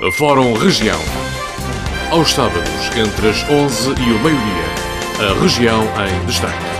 Fórum Região. Aos sábados, entre as 11 e o meio-dia, a região em destaque.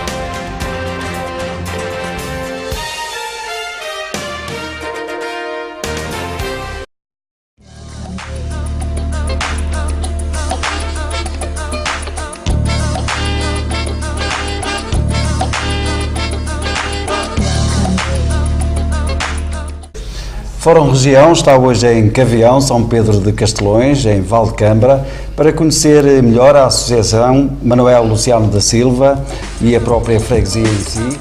Fórum Região está hoje em Cavião, São Pedro de Castelões, em Valdecambra, para conhecer melhor a Associação Manuel Luciano da Silva e a própria freguesia em si.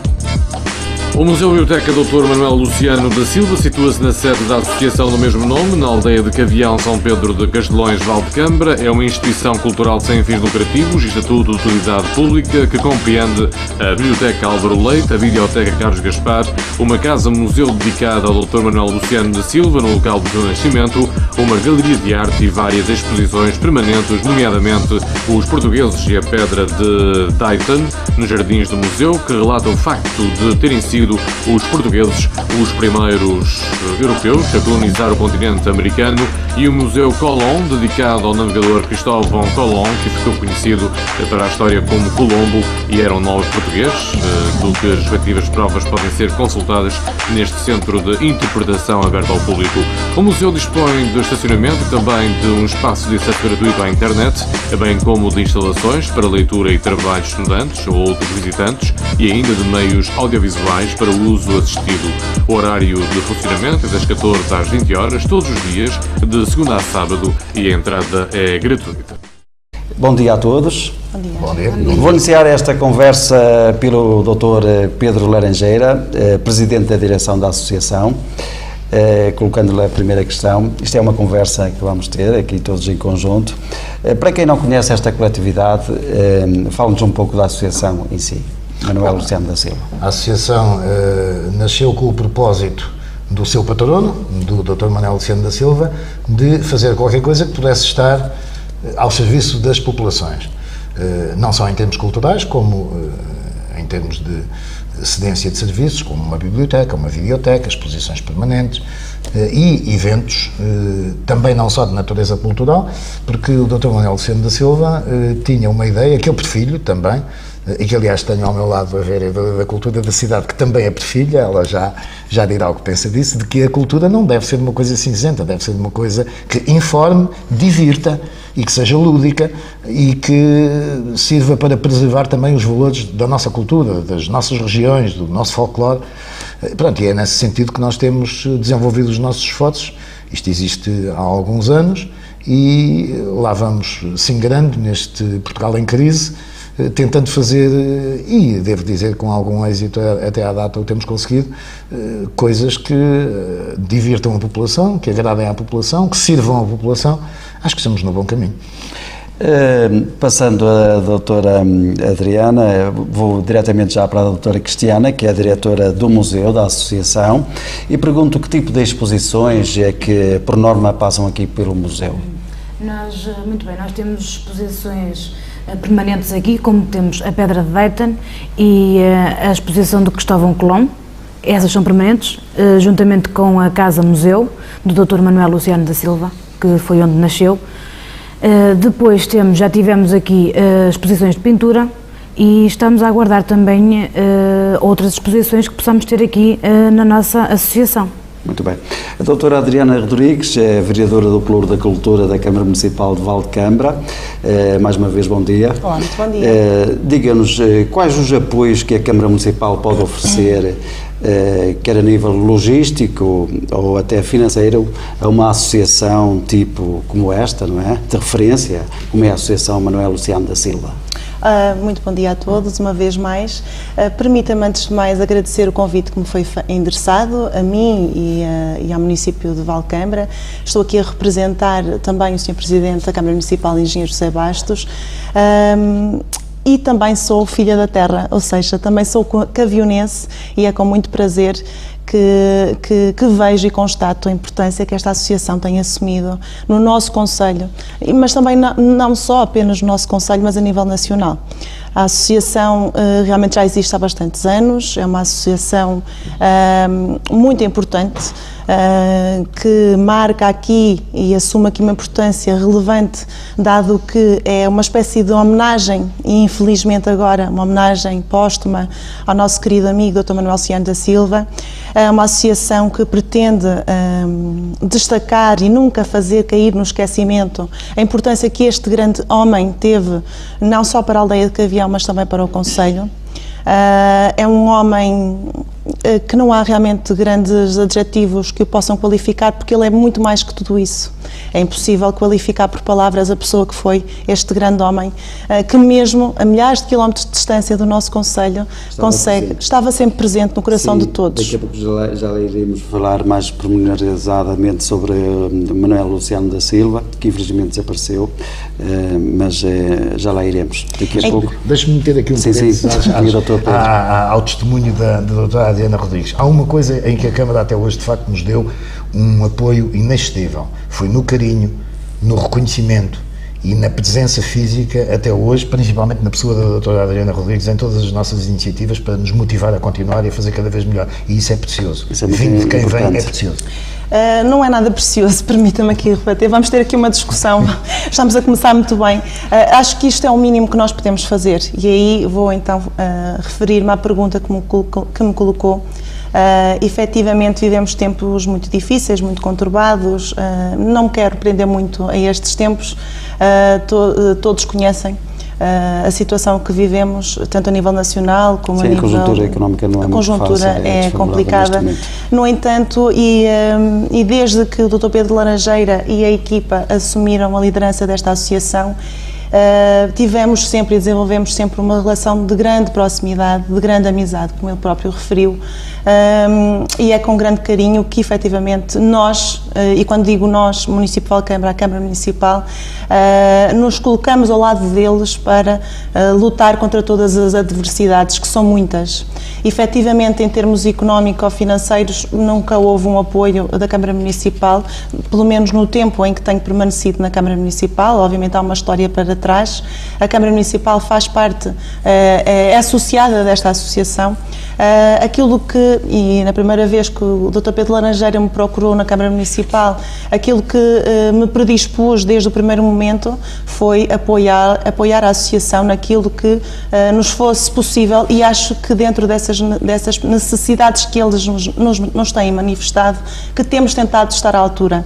O Museu Biblioteca Dr. Manuel Luciano da Silva situa-se na sede da associação do mesmo nome, na aldeia de Cavião, São Pedro de Castelões, Valdecambra. É uma instituição cultural sem fins lucrativos e estatuto de utilidade pública que compreende a Biblioteca Álvaro Leite, a Videoteca Carlos Gaspar, uma casa-museu dedicada ao Dr. Manuel Luciano da Silva, no local do seu nascimento, uma galeria de arte e várias exposições permanentes, nomeadamente os portugueses e a pedra de Dayton, nos jardins do museu, que relata o facto de terem sido os portugueses os primeiros europeus a colonizar o continente americano, e o Museu Colón, dedicado ao navegador Cristóvão Colón, que ficou conhecido para a história como Colombo e era um nome português, do que as respectivas provas podem ser consultadas neste centro de interpretação aberto ao público. O museu dispõe de estacionamento e também de um espaço de acesso gratuito à internet, bem como de instalações para leitura e trabalho de estudantes ou outros visitantes, e ainda de meios audiovisuais para o uso assistido. O horário de funcionamento é das 14 às 20 horas, todos os dias, de segunda a sábado, e a entrada é gratuita. Bom dia a todos. Bom dia. Bom dia. Vou iniciar esta conversa pelo Dr. Pedro Laranjeira, Presidente da Direção da Associação, colocando-lhe a primeira questão. Isto é uma conversa que vamos ter aqui todos em conjunto. Para quem não conhece esta coletividade, fala-nos um pouco da Associação em si. Manuel Luciano da Silva. A Associação nasceu com o propósito do seu patrono, do Dr. Manuel Luciano da Silva, de fazer qualquer coisa que pudesse estar ao serviço das populações. Não só em termos culturais, como em termos de cedência de serviços, como uma biblioteca, uma videoteca, exposições permanentes e eventos, também não só de natureza cultural, porque o Dr. Manuel Luciano da Silva tinha uma ideia, que eu perfilho também, e que aliás tenho ao meu lado a vereadora da Cultura da cidade, que também é perfilha, ela já dirá o que pensa disso, de que a cultura não deve ser uma coisa cinzenta, deve ser uma coisa que informe, divirta e que seja lúdica e que sirva para preservar também os valores da nossa cultura, das nossas regiões, do nosso folclore. Pronto, e é nesse sentido que nós temos desenvolvido os nossos esforços. Isto existe há alguns anos e lá vamos se engrando neste Portugal em crise, tentando fazer, e devo dizer com algum êxito até à data o temos conseguido, coisas que divirtam a população, que agradem à população, que sirvam à população. Acho que estamos no bom caminho. Passando a doutora Adriana, vou diretamente já para a doutora Cristiana, que é a diretora do museu, da associação, e pergunto que tipo de exposições é que, por norma, passam aqui pelo museu? Muito bem, nós temos exposições permanentes aqui, como temos a Pedra de Dayton e a exposição do Cristóvão Colón. Essas são permanentes, juntamente com a Casa-Museu do Dr. Manuel Luciano da Silva, que foi onde nasceu. Depois já tivemos aqui exposições de pintura e estamos a aguardar também outras exposições que possamos ter aqui na nossa associação. Muito bem. A doutora Adriana Rodrigues é vereadora do Pluro da Cultura da Câmara Municipal de Valdecambra. Mais uma vez, bom dia. Olá, muito bom dia. Diga-nos quais os apoios que a Câmara Municipal pode oferecer, quer a nível logístico ou até financeiro, a uma associação tipo como esta, não é? De referência, como é a Associação Manuel Luciano da Silva. Muito bom dia a todos, uma vez mais. Permita-me, antes de mais, agradecer o convite que me foi endereçado a mim e ao município de Valdecambra. Estou aqui a representar também o Sr. Presidente da Câmara Municipal, Engenheiro José Bastos, e também sou filha da terra, ou seja, também sou cavionense, e é com muito prazer que vejo e constato a importância que esta associação tem assumido no nosso concelho, mas também não só apenas no nosso concelho, mas a nível nacional. A associação realmente já existe há bastantes anos, é uma associação muito importante, que marca aqui e assume aqui uma importância relevante, dado que é uma espécie de homenagem, e infelizmente agora uma homenagem póstuma ao nosso querido amigo Dr. Manuel Luciano da Silva. É uma associação que pretende destacar e nunca fazer cair no esquecimento a importância que este grande homem teve, não só para a aldeia de Cavião, mas também para o concelho. É um homem que não há realmente grandes adjetivos que o possam qualificar, porque ele é muito mais que tudo isso. É impossível qualificar por palavras a pessoa que foi este grande homem, que mesmo a milhares de quilómetros de distância do nosso concelho estava sempre presente no coração de todos. Daqui a pouco já iremos falar mais pormenorizadamente sobre Manuel Luciano da Silva, que infelizmente desapareceu, mas já lá iremos. Daqui a pouco. Deixe-me meter aqui um bocadinho ao testemunho da doutora Adriana Rodrigues. Há uma coisa em que a Câmara até hoje de facto nos deu um apoio inexcedível. Foi no carinho, no reconhecimento e na presença física até hoje, principalmente na pessoa da doutora Adriana Rodrigues, em todas as nossas iniciativas para nos motivar a continuar e a fazer cada vez melhor. E isso é precioso. Vindo de quem vem é precioso. Não é nada precioso, permita-me aqui rebater. Vamos ter aqui uma discussão, estamos a começar muito bem. Acho que isto é o mínimo que nós podemos fazer, e aí vou então referir-me à pergunta que me colocou. Efetivamente vivemos tempos muito difíceis, muito conturbados, não me quero prender muito a estes tempos, todos conhecem a situação que vivemos, tanto a nível nacional como a nível... A conjuntura económica não é muito fácil. A conjuntura é complicada. No entanto, e desde que o Dr. Pedro Laranjeira e a equipa assumiram a liderança desta associação, tivemos sempre e desenvolvemos sempre uma relação de grande proximidade, de grande amizade, como ele próprio referiu, e é com grande carinho que efetivamente nós, e quando digo nós, município de Valcambra, a Câmara Municipal, nos colocamos ao lado deles para lutar contra todas as adversidades, que são muitas. Efetivamente, em termos económico-financeiros, nunca houve um apoio da Câmara Municipal, pelo menos no tempo em que tenho permanecido na Câmara Municipal. Obviamente há uma história para trás. A Câmara Municipal faz parte, é associada desta associação. Aquilo que, e na primeira vez que o Dr. Pedro Laranjeira me procurou na Câmara Municipal, aquilo que me predispus desde o primeiro momento foi apoiar a associação naquilo que nos fosse possível, e acho que dentro dessas necessidades que eles nos têm manifestado, que temos tentado estar à altura.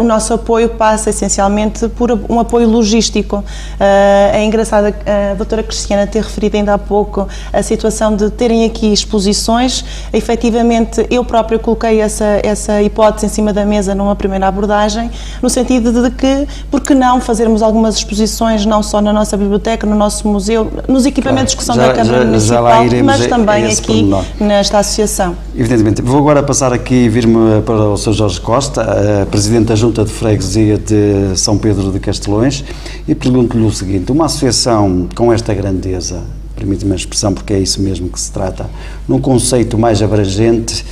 O nosso apoio passa essencialmente por um apoio logístico. É engraçado a doutora Cristiana ter referido ainda há pouco a situação de terem aqui exposições. Efetivamente, eu própria coloquei essa hipótese em cima da mesa numa primeira abordagem, no sentido de que, por que não fazermos algumas exposições, não só na nossa biblioteca, no nosso museu, nos equipamentos que são da Câmara Municipal, mas também aqui nesta associação. Evidentemente. Vou agora passar aqui e vir-me para o Sr. Jorge Costa, Presidente da Junta de Freguesia de São Pedro de Castelões, e pergunto-lhe o seguinte: uma associação com esta grandeza, permite-me a expressão porque é isso mesmo que se trata, num conceito mais abrangente,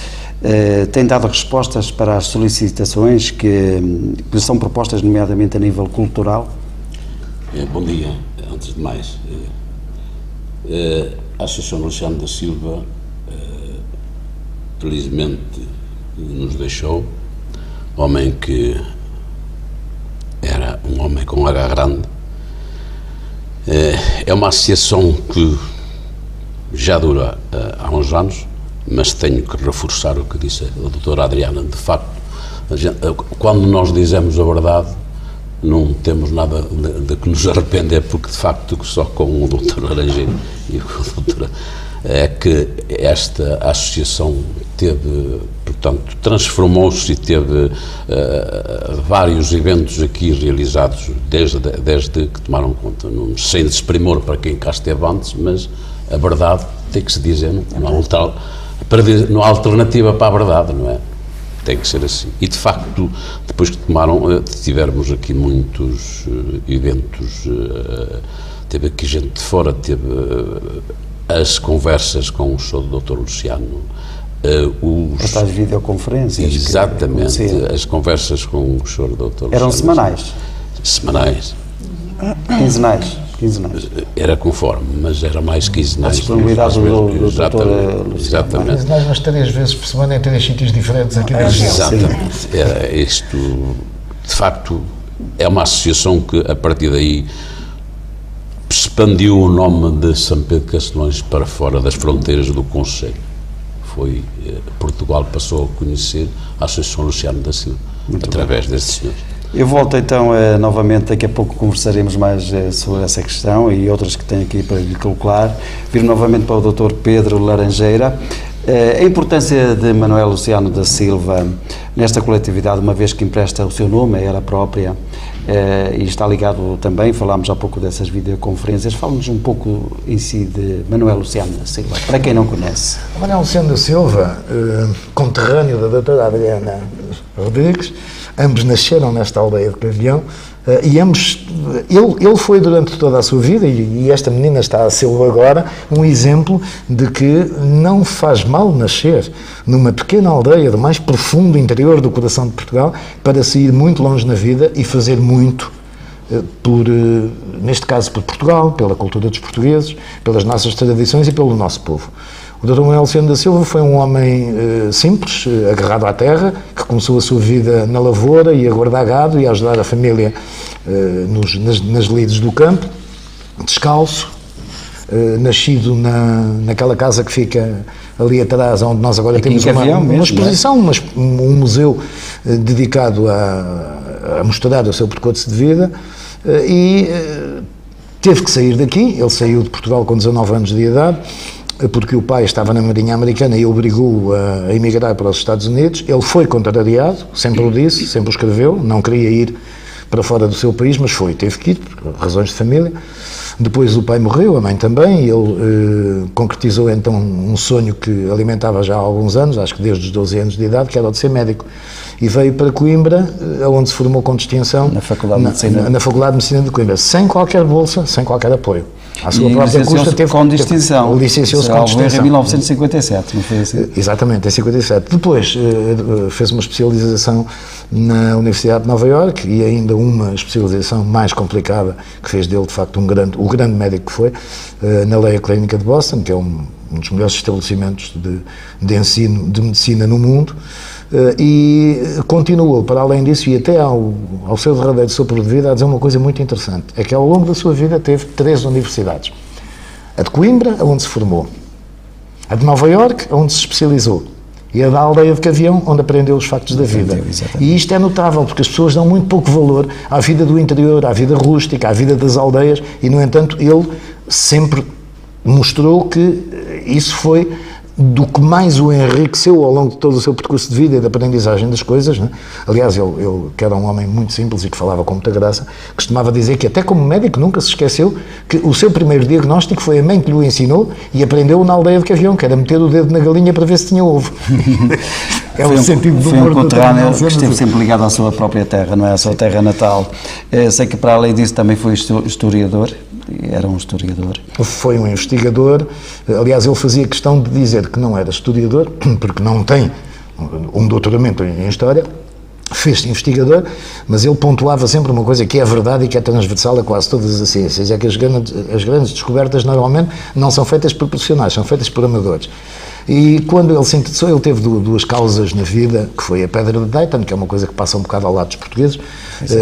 tem dado respostas para as solicitações que são propostas, nomeadamente a nível cultural? Bom dia. Antes de mais, a Associação Luciano da Silva felizmente nos deixou, homem que era um homem com H grande. É uma associação que já dura há uns anos, mas tenho que reforçar o que disse a doutora Adriana. De facto, quando nós dizemos a verdade, não temos nada de que nos arrepender, porque de facto só com o doutor Laranjeira e com a doutora é que esta associação teve, portanto, transformou-se e teve vários eventos aqui realizados desde que tomaram conta, sem desprimor para quem cá esteve antes, mas a verdade tem que se dizer, não há alternativa para a verdade, não é? Tem que ser assim. E de facto, depois que tivemos aqui muitos eventos, teve aqui gente de fora, teve as conversas com o Sr. Dr. Luciano, Estas videoconferências. Exatamente, as conversas com o Sr. Dr. Eram semanais? Semanais. Quinzenais? Era conforme, mas era mais quinzenais. A disponibilidade do Dr. Exatamente. Quinzenais, mas 3 vezes por semana em 3 sítios diferentes aqui da região. Exatamente. Era isto, de facto, é uma associação que, a partir daí, expandiu o nome de São Pedro de Castelões para fora das fronteiras do Conselho. Portugal passou a conhecer a Associação Luciano da Silva, através destes senhores. Eu volto então novamente, daqui a pouco conversaremos mais sobre essa questão e outras que tenho aqui para lhe colocar. Viro novamente para o Dr. Pedro Laranjeira. A importância de Manuel Luciano da Silva nesta coletividade, uma vez que empresta o seu nome a ela própria, e está ligado também, falámos há pouco dessas videoconferências, fala-nos um pouco em si de Manuel Luciano da Silva, para quem não conhece. Manuel Luciano da Silva, conterrâneo da doutora Adriana Rodrigues, ambos nasceram nesta aldeia de Cavião, e ambos, ele foi durante toda a sua vida, e esta menina está a ser agora, um exemplo de que não faz mal nascer numa pequena aldeia do mais profundo interior do coração de Portugal para se ir muito longe na vida e fazer muito neste caso por Portugal, pela cultura dos portugueses, pelas nossas tradições e pelo nosso povo. O Dr. Manuel Luciano da Silva foi um homem simples, agarrado à terra, que começou a sua vida na lavoura e a guardar gado e a ajudar a família nas lides do campo, descalço, nascido naquela casa que fica ali atrás, onde nós agora temos uma exposição, um museu dedicado a mostrar o seu percurso de vida, e teve que sair daqui. Ele saiu de Portugal com 19 anos de idade, porque o pai estava na Marinha Americana e obrigou-o a emigrar para os Estados Unidos. Ele foi contrariado, sempre o disse, sempre o escreveu, não queria ir para fora do seu país, mas teve que ir, por razões de família. Depois o pai morreu, a mãe também, e ele concretizou então um sonho que alimentava já há alguns anos, acho que desde os 12 anos de idade, que era o de ser médico. E veio para Coimbra, onde se formou com distinção na Faculdade de Medicina de Coimbra, sem qualquer bolsa, sem qualquer apoio. À sua própria custa teve com distinção. Licenciou-se com distinção. Em 1957, não foi assim? Exatamente, em 57. Depois fez uma especialização na Universidade de Nova Iorque e ainda uma especialização mais complicada, que fez dele, de facto, o grande médico que foi, na Leia Clínica de Boston, que é um dos melhores estabelecimentos de ensino de medicina no mundo. E continuou, para além disso, e até ao seu derradeiro sopro de vida, a dizer uma coisa muito interessante, é que ao longo da sua vida teve 3 universidades. A de Coimbra, onde se formou, a de Nova Iorque, onde se especializou, e a da aldeia de Cavião, onde aprendeu os factos da vida. E isto é notável, porque as pessoas dão muito pouco valor à vida do interior, à vida rústica, à vida das aldeias, e, no entanto, ele sempre mostrou que isso foi do que mais o enriqueceu ao longo de todo o seu percurso de vida e da aprendizagem das coisas, né? Aliás, ele, que era um homem muito simples e que falava com muita graça, costumava dizer que até como médico nunca se esqueceu que o seu primeiro diagnóstico foi a mãe que lhe o ensinou e aprendeu na aldeia de Cavião, que era meter o dedo na galinha para ver se tinha ovo. É o sentido do humor. Foi um conterrâneo que esteve sempre ligado à sua própria terra, não é? À sua terra natal. Sei que para além disso também foi historiador. Era um historiador. Foi um investigador. Aliás, ele fazia questão de dizer que não era historiador, porque não tem um doutoramento em História, fez-se investigador, mas ele pontuava sempre uma coisa que é verdade e que é transversal a quase todas as ciências, é que as grandes descobertas normalmente não são feitas por profissionais, são feitas por amadores. E quando ele se interessou, ele teve duas causas na vida, que foi a Pedra de Dayton, que é uma coisa que passa um bocado ao lado dos portugueses,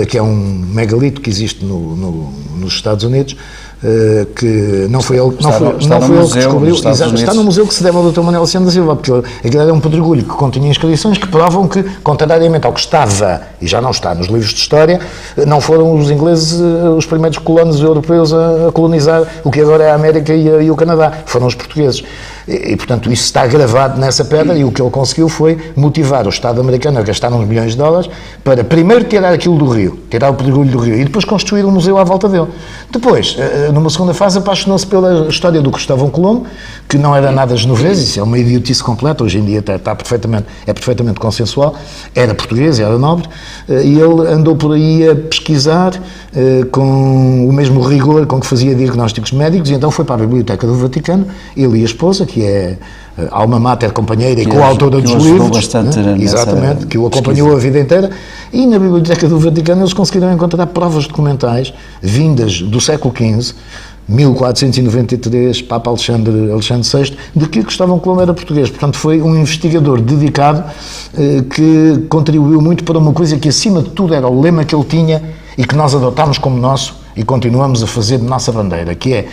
que é um megalito que existe nos Estados Unidos, que não foi ele que descobriu, está no museu que se deve ao Dr. Manuel Luciano da Silva, porque aquilo era um pedregulho que continha inscrições que provam que, contrariamente ao que estava, e já não está nos livros de história, não foram os ingleses os primeiros colonos europeus a colonizar o que agora é a América e o Canadá, foram os portugueses. E, portanto, isso está gravado nessa pedra, e o que ele conseguiu foi motivar o Estado americano a gastar uns milhões de dólares para primeiro tirar aquilo do rio, tirar o pedregulho do rio, e depois construir um museu à volta dele. Depois, numa segunda fase, apaixonou-se pela história do Cristóvão Colombo, que não era nada genovês, isso é uma idiotice completa, hoje em dia é perfeitamente consensual, era português, era nobre, e ele andou por aí a pesquisar com o mesmo rigor com que fazia diagnósticos médicos, e então foi para a Biblioteca do Vaticano, ele e a esposa, que que é a alma mater companheira e Que coautora dos ajudou livros, bastante né? nessa Exatamente, que o acompanhou a vida inteira, e na Biblioteca do Vaticano eles conseguiram encontrar provas documentais vindas do século XV, 1493, Papa Alexandre VI, de que Cristóvão Colombo era português. Portanto, foi um investigador dedicado que contribuiu muito para uma coisa que, acima de tudo, era o lema que ele tinha e que nós adotámos como nosso e continuamos a fazer de nossa bandeira, que é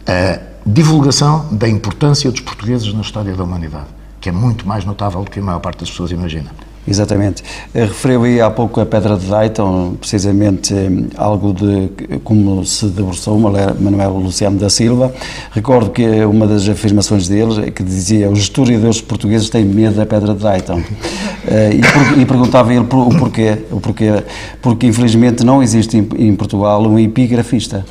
a divulgação da importância dos portugueses na história da humanidade, que é muito mais notável do que a maior parte das pessoas imagina. Exatamente. Referiu aí há pouco a Pedra de Dayton, precisamente algo de como se debruçou Manuel Luciano da Silva. Recordo que uma das afirmações dele é que dizia: os historiadores portugueses têm medo da Pedra de Dayton. E perguntava ele o porquê. Porque infelizmente não existe em Portugal um epigrafista.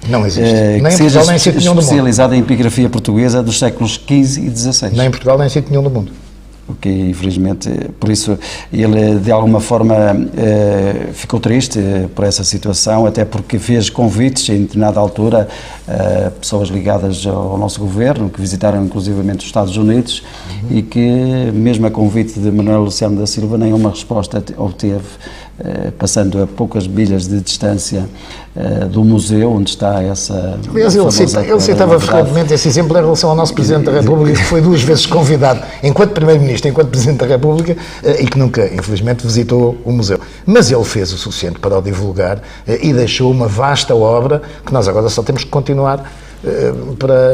Não existe. Nem Que em seja Portugal, nem em sítio nenhum do mundo. especializado em epigrafia portuguesa dos séculos XV e XVI. Nem em Portugal, nem em sítio nenhum do mundo. Porque, infelizmente, por isso ele de alguma forma ficou triste por essa situação, até porque fez convites em determinada altura a pessoas ligadas ao nosso governo, que visitaram inclusivamente os Estados Unidos, e que, mesmo a convite de Manuel Luciano da Silva, nenhuma resposta obteve, passando a poucas milhas de distância do museu onde está essa... Aliás, ele citava frequentemente esse exemplo em relação ao nosso Presidente da República, que foi 2 vezes convidado, enquanto Primeiro-Ministro, enquanto Presidente da República, e que nunca, infelizmente, visitou o museu. Mas ele fez o suficiente para o divulgar e deixou uma vasta obra que nós agora só temos que continuar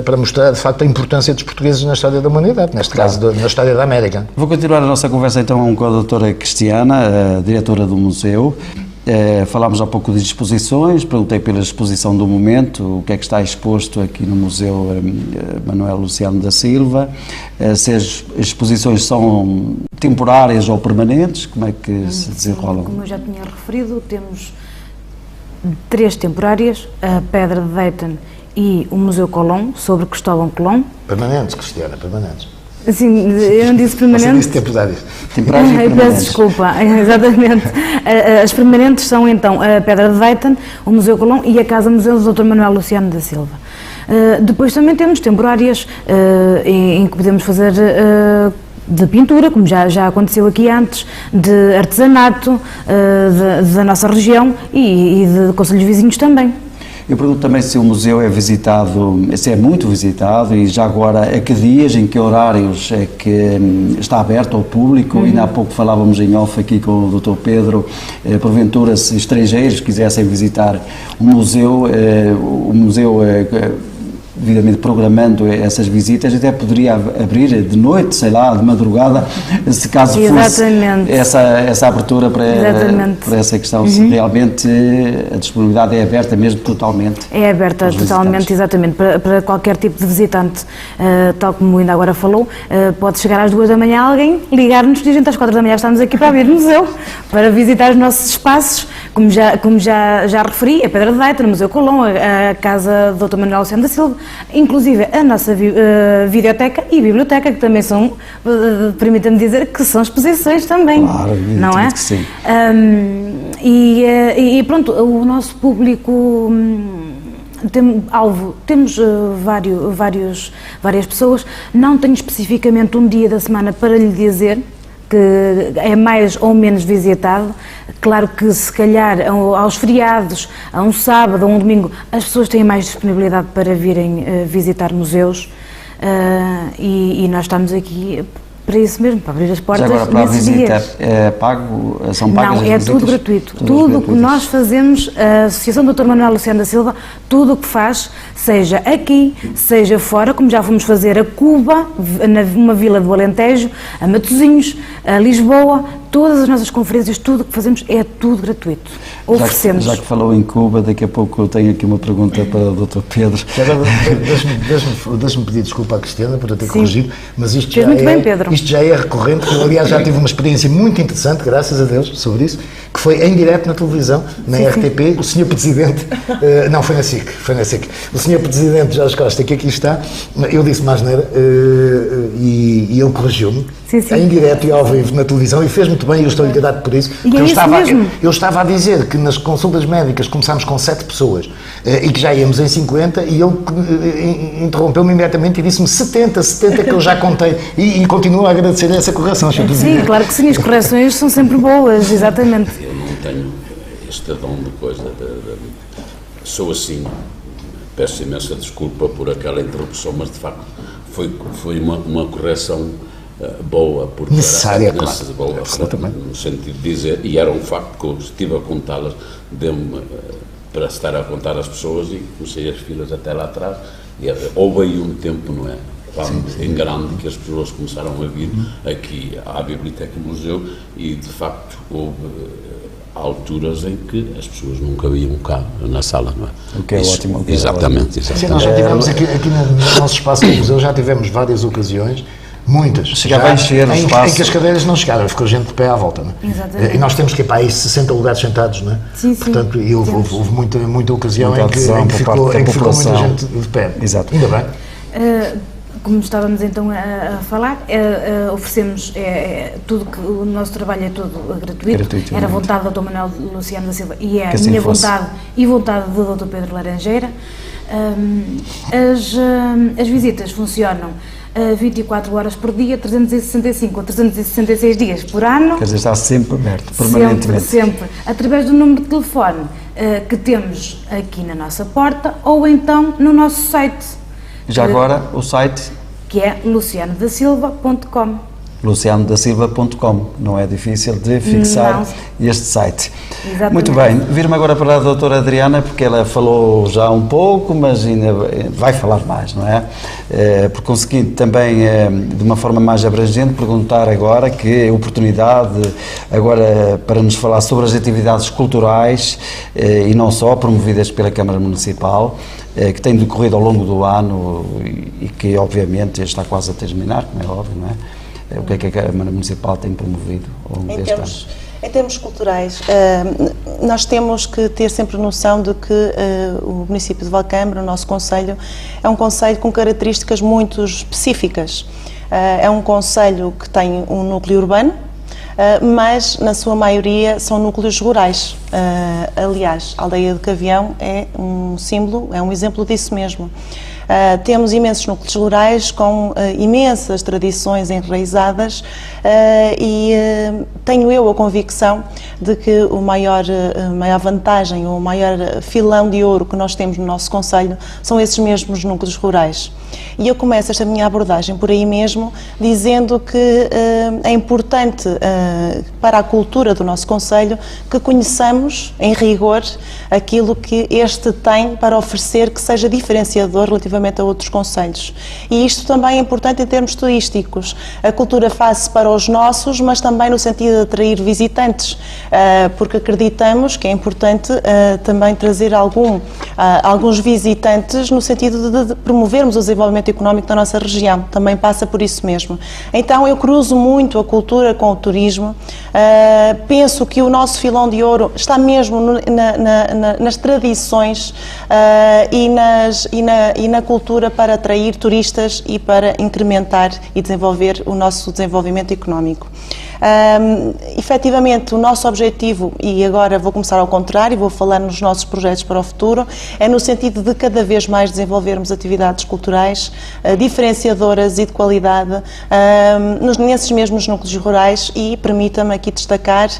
para mostrar, de facto, a importância dos portugueses na história da humanidade, neste caso, na história da América. Vou continuar a nossa conversa então com a doutora Cristiana, a diretora do museu. Falámos há pouco de exposições, perguntei pela exposição do momento, o que é que está exposto aqui no Museu Manuel Luciano da Silva, se as exposições são temporárias ou permanentes, como é que se desenrolam? Como eu já tinha referido, temos 3 temporárias, a Pedra de Dayton e o Museu Colón, sobre Cristóvão Colón. Permanentes, Cristiana, permanentes. Sim, eu não disse permanente. Você disse temporários. Temporários e permanentes. Peço desculpa, exatamente. As permanentes são então a Pedra de Dayton, o Museu Colón e a Casa Museu do Dr. Manuel Luciano da Silva. Depois também temos temporárias em que podemos fazer de pintura, como já aconteceu aqui antes, de artesanato da nossa região e de concelhos vizinhos também. Eu pergunto também se o museu é visitado, se é muito visitado, e já agora a que dias, em que horários é que está aberto ao público. Ainda há pouco falávamos em off aqui com o Dr. Pedro, porventura se estrangeiros quisessem visitar o museu devidamente programando essas visitas, até poderia abrir de noite, sei lá, de madrugada, se caso fosse essa abertura para essa questão, se realmente a disponibilidade é aberta mesmo totalmente. É aberta totalmente, exatamente, para qualquer tipo de visitante, tal como ainda agora falou, pode chegar às 2 da manhã alguém, ligar-nos e a gente às 4 da manhã estamos aqui para abrir o museu, para visitar os nossos espaços, como já referi, a Pedra de Dayton, o Museu Colón, a Casa do Dr. Manuel Luciano da Silva, inclusive a nossa videoteca e biblioteca, que também são, permita-me dizer, que são exposições também, claro, não é? Que sim. E pronto, o nosso público temos várias pessoas, não tenho especificamente um dia da semana para lhe dizer que é mais ou menos visitado. Claro que se calhar aos feriados, a um sábado ou um domingo, as pessoas têm mais disponibilidade para virem visitar museus, e nós estamos aqui para isso mesmo, para abrir as portas. Já agora, para a visita dias. É pago? São pagas? Não, é tudo gratuito. Tudo o que nós fazemos, a Associação Dr. Manuel Luciano da Silva, tudo o que faz, seja aqui, seja fora, como já fomos fazer a Cuba, numa vila do Alentejo, a Matosinhos, a Lisboa, todas as nossas conferências, tudo o que fazemos é tudo gratuito. Oferecemos. Já que falou em Cuba, daqui a pouco eu tenho aqui uma pergunta para o Dr. Pedro. Deixe-me pedir desculpa à Cristiana por eu ter corrigido, mas isto já é recorrente. Eu, aliás, já tive uma experiência muito interessante, graças a Deus, sobre isso, que foi em direto na televisão, na RTP, o Sr. Presidente, não, foi na SIC, o Sr. Presidente Jorge Costa, que aqui está, eu disse mais neira, e ele corrigiu-me, em direto e ao vivo na televisão, e fez-me muito bem e eu estou encanado por isso. E é isso mesmo. Eu estava a dizer que nas consultas médicas começámos com 7 pessoas e que já íamos em 50 e ele interrompeu-me imediatamente e disse-me 70 que eu já contei e continuo a agradecer essa correção, Sr. Presidente. Sim, claro que sim, as correções são sempre boas, exatamente. Eu não tenho este dom de coisa, sou assim, peço imensa desculpa por aquela interrupção, mas de facto foi uma correção boa, porque necessária, era claro, boa, no sentido de dizer, e era um facto que eu estive a contá-las, deu-me para estar a contar as pessoas e comecei as filas até lá atrás, e houve aí um tempo, não é? Em grande, que as pessoas começaram a vir aqui à Biblioteca e Museu e de facto houve alturas em que as pessoas não cabiam cá na sala, não é? O que é ótimo. Exatamente. Sim, nós já tivemos aqui no nosso espaço do museu, já tivemos várias ocasiões, muitas, chegava a encher o em espaço. que as cadeiras não chegaram, ficou gente de pé à volta, não é? Exatamente. E nós temos que ir para aí 60 lugares sentados, não é? Sim, sim. Portanto, e houve muita ocasião Muita em que adesão por ficou parte da muita população. gente de pé. Exato. Ainda bem. Como estávamos então a falar, oferecemos tudo que o nosso trabalho é todo gratuito. Era vontade do Dr. Manuel Luciano da Silva e é a assim minha fosse. vontade e vontade do Dr. Pedro Laranjeira. As visitas funcionam 24 horas por dia, 365 ou 366 dias por ano. Quer dizer, está sempre aberto, permanentemente. Sempre, através do número de telefone que temos aqui na nossa porta ou então no nosso site. Já agora, o site? Que é lucianodasilva.com. lucianodasilva.com. Não é difícil de fixar este site. Exatamente. Muito bem. Vir-me agora para a doutora Adriana, porque ela falou já um pouco, mas ainda vai falar mais, não é? Por conseguinte, também, de uma forma mais abrangente, perguntar agora, que oportunidade agora para nos falar sobre as atividades culturais e não só, promovidas pela Câmara Municipal, que tem decorrido ao longo do ano e que, obviamente, está quase a terminar, como é óbvio, não é? O que é que a Câmara Municipal tem promovido ao longo deste ano? Em termos culturais, nós temos que ter sempre noção de que o município de Valcambra, o nosso concelho, é um concelho com características muito específicas. É um concelho que tem um núcleo urbano, mas na sua maioria são núcleos rurais. Aliás, a aldeia de Cavião é um símbolo, é um exemplo disso mesmo. Temos imensos núcleos rurais com imensas tradições enraizadas e tenho eu a convicção de que a maior vantagem, ou o maior filão de ouro que nós temos no nosso concelho são esses mesmos núcleos rurais. E eu começo esta minha abordagem por aí mesmo, dizendo que é importante para a cultura do nosso concelho que conheçamos, em rigor, aquilo que este tem para oferecer que seja diferenciador relativamente a outros concelhos. E isto também é importante em termos turísticos. A cultura faz-se para os nossos, mas também no sentido de atrair visitantes, porque acreditamos que é importante também trazer alguns visitantes no sentido de promovermos o desenvolvimento económico da nossa região. Também passa por isso mesmo. Então eu cruzo muito a cultura com o turismo. Penso que o nosso filão de ouro está mesmo nas tradições e na cultura para atrair turistas e para incrementar e desenvolver o nosso desenvolvimento económico. Efetivamente, o nosso objetivo, e agora vou começar ao contrário, vou falar nos nossos projetos para o futuro, é no sentido de cada vez mais desenvolvermos atividades culturais diferenciadoras e de qualidade nesses mesmos núcleos rurais e permita-me aqui destacar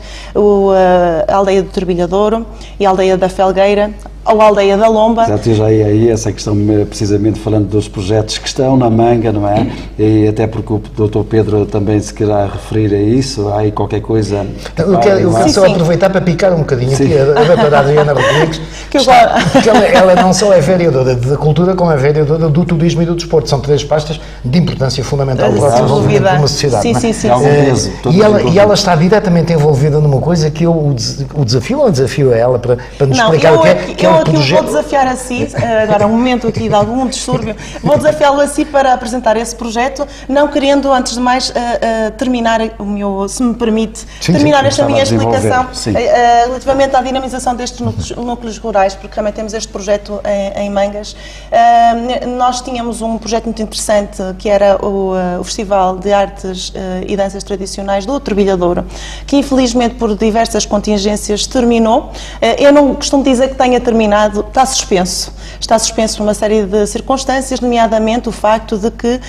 a aldeia do Turbilhadouro e a aldeia da Felgueira, ou a aldeia da Lomba. Exato, já ia aí essa questão, precisamente falando dos projetos que estão na manga, não é? E até porque o Dr. Pedro também se querá referir a isso, há aí qualquer coisa... Eu quero só aproveitar para picar um bocadinho aqui a doutora Adriana Rodrigues, porque ela não só é vereadora da cultura, como é vereadora do turismo e do desporto. São 3 pastas de importância fundamental para o desenvolvimento de uma sociedade. Sim. E ela está diretamente envolvida numa coisa que eu o desafio a ela para nos explicar o que é qualquer aqui projeto... vou desafiar a si, agora um momento aqui de algum distúrbio, vou desafiá-lo a si para apresentar esse projeto, não querendo, antes de mais, terminar o meu, se me permite, terminar esta minha explicação relativamente à dinamização destes núcleos rurais, porque também temos este projeto em Mangas. Nós tínhamos um projeto muito interessante, que era o Festival de Artes e Danças Tradicionais do Turbilhadouro, que infelizmente por diversas contingências terminou. Eu não costumo dizer que tenha terminado, está suspenso por uma série de circunstâncias, nomeadamente o facto de que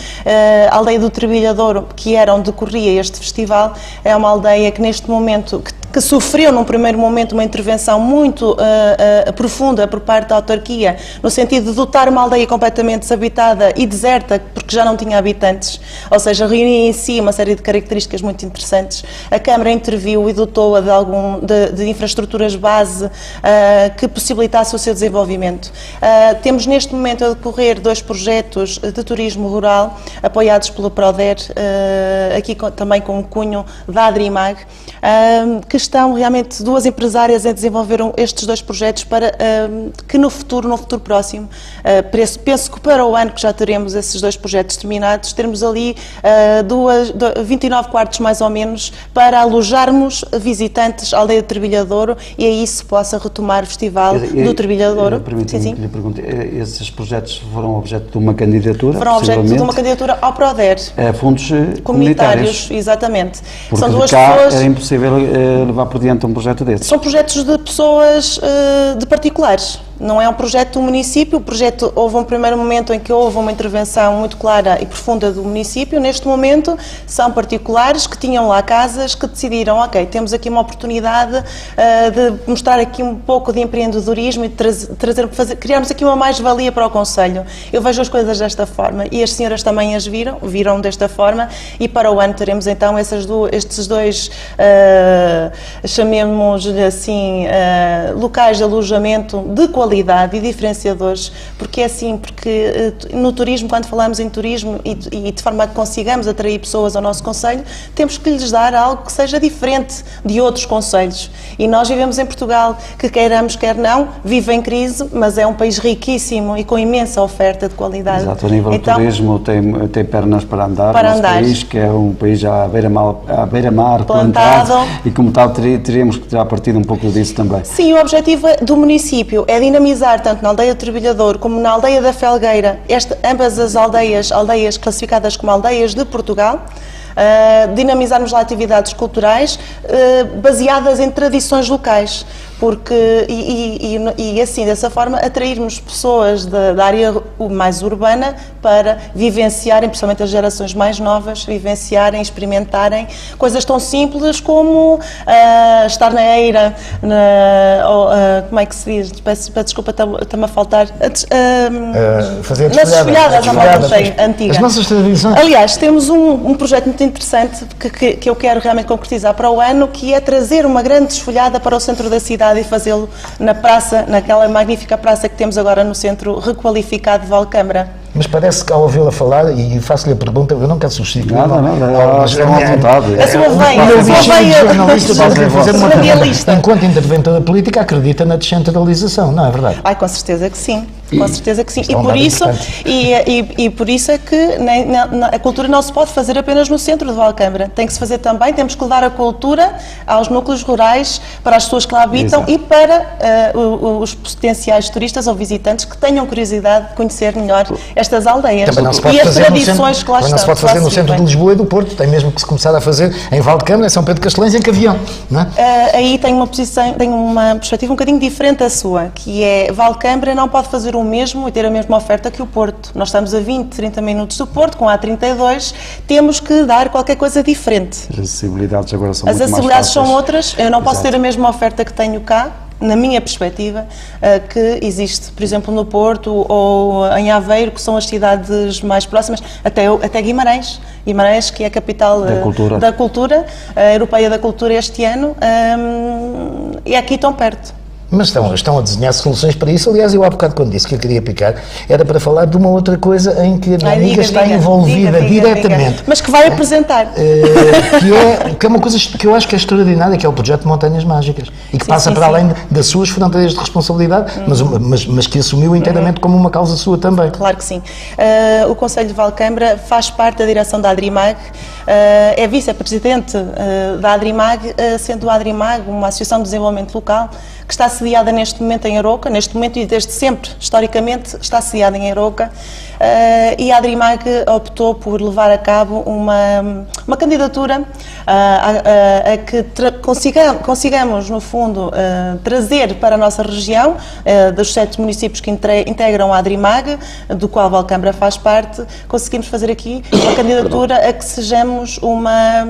a aldeia do Turbilhadouro, que era onde decorria este festival, é uma aldeia que neste momento, que sofreu num primeiro momento uma intervenção muito profunda por parte da autarquia, no sentido de dotar uma aldeia completamente desabitada e deserta, porque já não tinha habitantes, ou seja, reunia em si uma série de características muito interessantes. A Câmara interviu e dotou-a de infraestruturas base que possibilitasse o seu desenvolvimento. Temos neste momento a decorrer 2 projetos de turismo rural, apoiados pelo PRODER, aqui também com o cunho da Adrimag, que estão realmente 2 empresárias a desenvolver estes 2 projetos para que no futuro próximo, penso que para o ano que já teremos esses 2 projetos terminados, teremos ali 29 quartos mais ou menos para alojarmos visitantes à aldeia do Turbilhadouro e aí se possa retomar o Festival do Turbilhadouro. Permita-me que lhe pergunte, esses projetos foram objeto de uma candidatura? Foram objeto de uma candidatura ao PRODER. Fundos comunitários. Exatamente. Porque são 2 cá pessoas... era impossível levar por diante um projeto desses. São projetos de pessoas, de particulares. Não é um projeto do município. O projeto, houve um primeiro momento em que houve uma intervenção muito clara e profunda do município. Neste momento, são particulares que tinham lá casas, que decidiram, ok, temos aqui uma oportunidade de mostrar aqui um pouco de empreendedorismo e de criarmos aqui uma mais-valia para o concelho. Eu vejo as coisas desta forma e as senhoras também as viram desta forma e para o ano teremos então estes 2, chamemos-lhe assim, locais de alojamento de qualidade e diferenciadores, porque é assim, porque no turismo, quando falamos em turismo e de forma a que consigamos atrair pessoas ao nosso concelho, temos que lhes dar algo que seja diferente de outros concelhos. E nós vivemos em Portugal, que queiramos, quer não, vive em crise, mas é um país riquíssimo e com imensa oferta de qualidade. Exato, a nível do turismo tem pernas para andar, país, que é um país à beira-mar, plantado, e como tal teríamos que tirar partido um pouco disso também. Sim, o objetivo do município é dinamizar tanto na aldeia do Turbilhadouro como na aldeia da Felgueira, ambas as aldeias classificadas como aldeias de Portugal, dinamizarmos lá atividades culturais baseadas em tradições locais, porque, e assim, dessa forma, atrairmos pessoas da área mais urbana para vivenciarem, principalmente as gerações mais novas, vivenciarem, experimentarem coisas tão simples como estar na eira, como é que se diz? Peço desculpa, está-me a faltar. Fazer nas desfolhadas, a malta antiga. As nossas tradições. Aliás, temos um projeto muito interessante que eu quero realmente concretizar para o ano, que é trazer uma grande desfolhada para o centro da cidade e fazê-lo na praça, naquela magnífica praça que temos agora no centro requalificado de Valcâmara. Mas parece que ao ouvi-la falar, e faço-lhe a pergunta, eu não quero substituir. Não, mas é uma vontade. A sua veia, enquanto interventora política, acredita na descentralização, não é verdade? Ai, com certeza que sim. Com certeza que sim. E por isso é que a cultura não se pode fazer apenas no centro de Valcâmara. Tem que se fazer também, temos que levar a cultura aos núcleos rurais, para as pessoas que lá habitam. Exato. E para os potenciais turistas ou visitantes que tenham curiosidade de conhecer melhor estas aldeias e as tradições que lá estão. Não se pode fazer no centro de Lisboa e do Porto, tem mesmo que se começar a fazer em Valdecâmara, em São Pedro de Castelães, em Cavião, não é? Aí tenho uma perspectiva um bocadinho diferente da sua, que é Valdecâmara não pode fazer o mesmo e ter a mesma oferta que o Porto. Nós estamos a 20, 30 minutos do Porto, com a A32, temos que dar qualquer coisa diferente. As acessibilidades agora são muito mais fáceis. As acessibilidades são outras, eu não posso ter a mesma oferta que tenho cá, na minha perspectiva, que existe, por exemplo, no Porto ou em Aveiro, que são as cidades mais próximas, até Guimarães, que é a capital da cultura, a Europeia da Cultura este ano, e aqui tão perto. Mas estão a desenhar soluções para isso. Aliás, eu há bocado, quando disse que eu queria picar, era para falar de uma outra coisa em que a amiga está envolvida diretamente. Mas que vai apresentar. Que é uma coisa que eu acho que é extraordinária, que é o projeto de Montanhas Mágicas. E que passa para além das suas fronteiras de responsabilidade, mas que assumiu inteiramente como uma causa sua também. Claro que sim. O Conselho de Valcambra faz parte da direção da Adrimag, é vice-presidente da Adrimag, sendo a Adrimag uma associação de desenvolvimento local que está sediada neste momento em Arouca, neste momento e desde sempre, historicamente, está sediada em Arouca, e a Adrimag optou por levar a cabo uma candidatura a que consigamos, no fundo, trazer para a nossa região, dos 7 municípios que integram a Adrimag, do qual Valcambra faz parte, conseguimos fazer aqui uma candidatura a que sejamos uma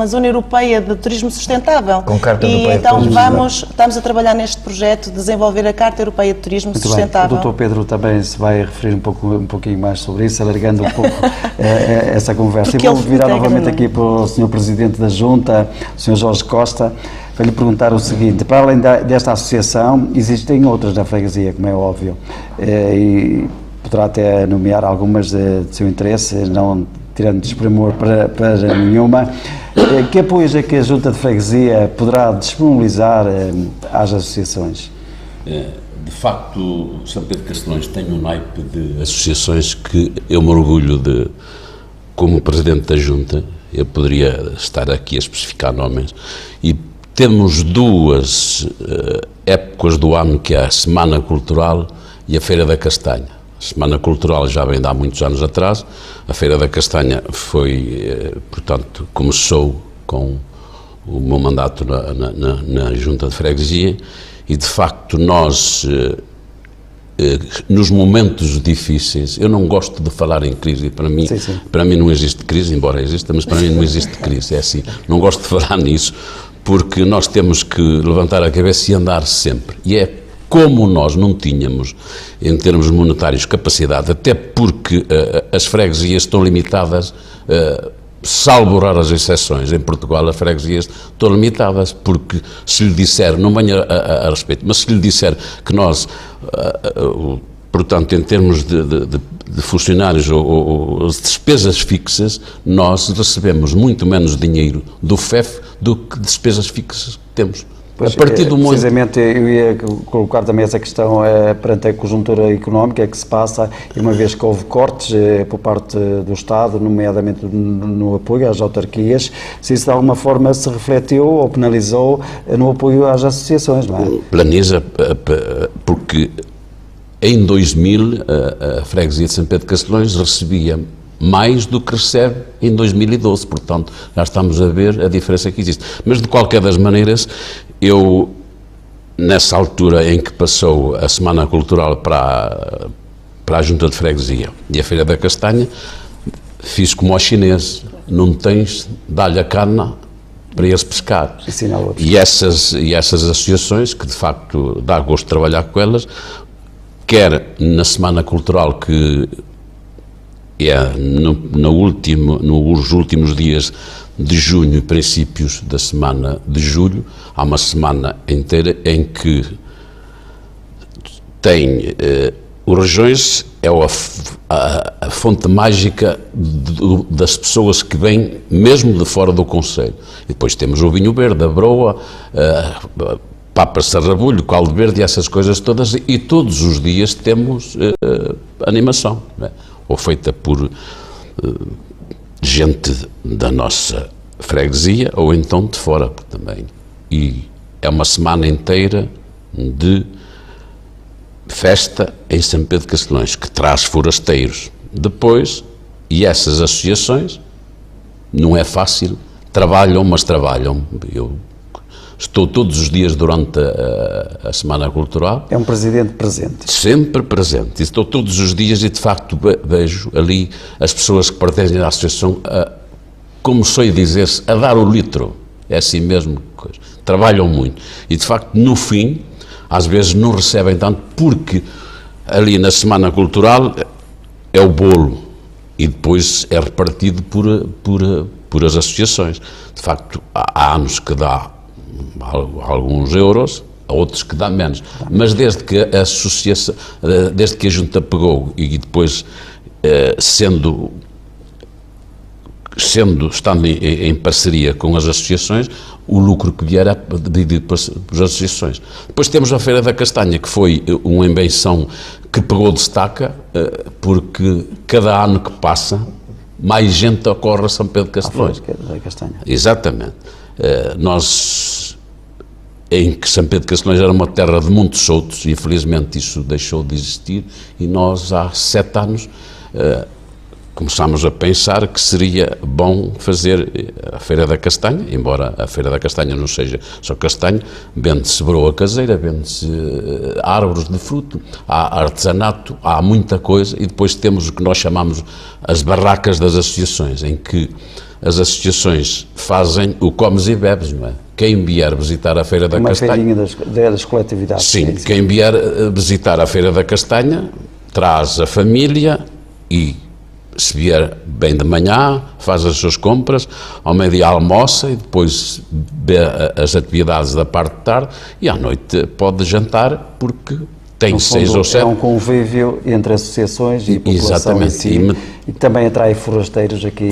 zona europeia de turismo sustentável. Com Carta e Europeia então de Turismo. estamos a trabalhar neste projeto de desenvolver a Carta Europeia de Turismo Muito Sustentável. bem. O Dr. Pedro também se vai referir um pouquinho mais sobre isso, alargando um pouco essa conversa. Porque e vou ele virar integra, novamente aqui para o Sr. Presidente da Junta, o Sr. Jorge Costa, para lhe perguntar o seguinte: para além desta associação, existem outras na freguesia, como é óbvio, e poderá até nomear algumas de seu interesse, não tirando desprimor para nenhuma. Que apoios é que a Junta de Freguesia poderá disponibilizar às associações? De facto, São Pedro de Castelões tem um naipe de associações que eu me orgulho de, como Presidente da Junta, eu poderia estar aqui a especificar nomes, e temos 2 épocas do ano, que é a Semana Cultural e a Feira da Castanha. A Semana Cultural já vem de há muitos anos atrás, a Feira da Castanha portanto, começou com o meu mandato na Junta de Freguesia, e de facto nós, nos momentos difíceis, eu não gosto de falar em crise, para mim não existe crise, embora exista, mas para mim não existe crise, é assim, não gosto de falar nisso, porque nós temos que levantar a cabeça e andar sempre, e é como nós não tínhamos, em termos monetários, capacidade, até porque as freguesias estão limitadas, salvo raras exceções, em Portugal as freguesias estão limitadas, porque se lhe disser, não venha a respeito, mas se lhe disser que nós, portanto, em termos de funcionários ou despesas fixas, nós recebemos muito menos dinheiro do FEF do que despesas fixas que temos. Pois, a partir do momento... Precisamente, eu ia colocar também essa questão perante a conjuntura económica que se passa, e uma vez que houve cortes por parte do Estado, nomeadamente no apoio às autarquias, se isso de alguma forma se refletiu ou penalizou no apoio às associações, não é? Planiza, porque em 2000 a freguesia de São Pedro de Castelões recebia mais do que recebe em 2012, portanto já estamos a ver a diferença que existe. Mas de qualquer das maneiras, eu, nessa altura em que passou a Semana Cultural para a Junta de Freguesia e a Feira da Castanha, fiz como aos chineses: não tens, dá-lhe a cana para eles pescar. E essas associações, que de facto dá gosto de trabalhar com quer na Semana Cultural, que nos últimos dias de junho e princípios da semana de julho, há uma semana inteira em que tem os Regiões, é a fonte mágica das pessoas que vêm mesmo de fora do concelho. E depois temos o vinho verde, a broa, papas de sarrabulho, caldo verde e essas coisas todas, e todos os dias temos animação, não é? Ou feita por gente da nossa freguesia, ou então de fora também. E é uma semana inteira de festa em São Pedro de Castelões, que traz forasteiros. Depois, e essas associações, não é fácil, trabalham, mas trabalham. Eu estou todos os dias durante a Semana Cultural. É um presidente presente. Sempre presente. Estou todos os dias e, de facto, vejo ali as pessoas que pertencem à associação, como sei dizer-se, a dar o litro. É assim mesmo. Trabalham muito. E, de facto, no fim, às vezes não recebem tanto, porque ali na Semana Cultural é o bolo e depois é repartido por as associações. De facto, há anos que dá alguns euros, há outros que dão menos, mas desde que a associação, desde que a Junta pegou e depois estando em parceria com as associações, o lucro que vier é dividido pelas associações. Depois temos a Feira da Castanha, que foi uma invenção que pegou destaca, porque cada ano que passa, mais gente ocorre a São Pedro de Castelões. Da Castanha. Exatamente. Nós, em que São Pedro de Castelões era uma terra de muitos soltos, e infelizmente isso deixou de existir, e nós há 7 anos começámos a pensar que seria bom fazer a Feira da Castanha, embora a Feira da Castanha não seja só castanho, vende-se broa caseira, vende-se árvores de fruto, há artesanato, há muita coisa, e depois temos o que nós chamamos as barracas das associações, em que as associações fazem o comes e bebes, não é? Quem vier visitar a Feira da Castanha... Uma feirinha das coletividades. Sim, quem vier visitar a Feira da Castanha traz a família e, se vier bem de manhã, faz as suas compras, ao meio-dia almoça e depois vê as atividades da parte de tarde e à noite pode jantar, porque tem no 6 fundo, ou 7... É um convívio entre associações e população. Exatamente. Em si, e também atrai forasteiros aqui.